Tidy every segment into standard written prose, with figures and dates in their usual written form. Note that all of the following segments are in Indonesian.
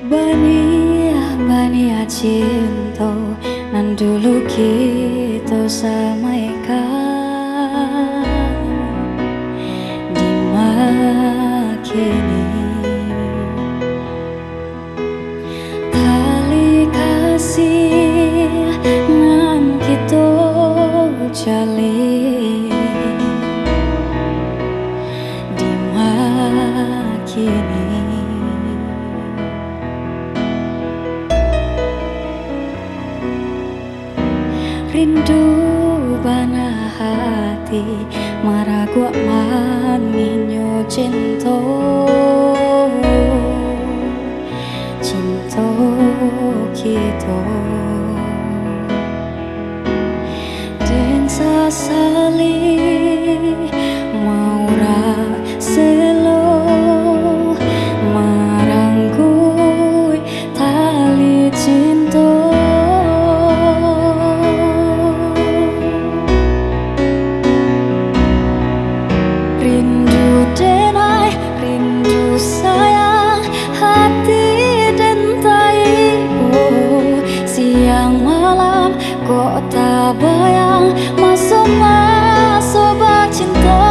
Bania cinta nan dulu kita samaikan di makini tali kasih nan kita jalin di makini. Rindu bana hati maragua maninyo cinta cinta kita den sasali maura selo marangkui tali cinta. Rindu sayang hati dentai siang malam kok tak bayang masuk cinta.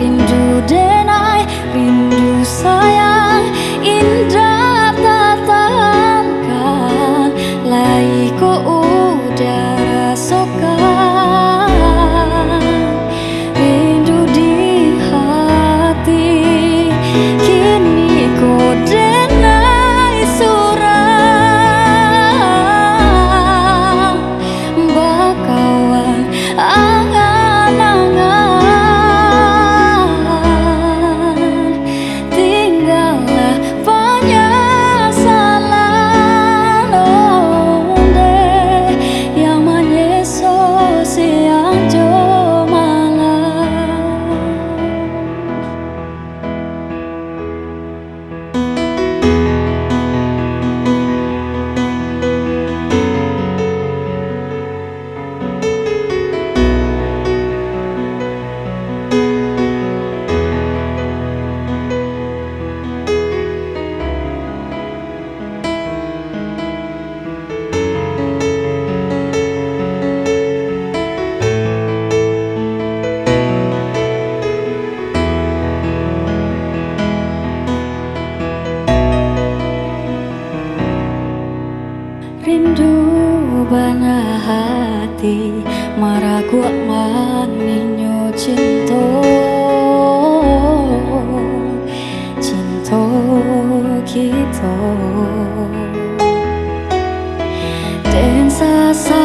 Rindu denai rindu sayang indah tatangkan lai ko udara sokan rindu di kini ku denai surang bakawan angan-angan tinggallah penyesalan onde yang menyeso siang jo rindu bana hati maragua maninyo cinta cinta kita den sasa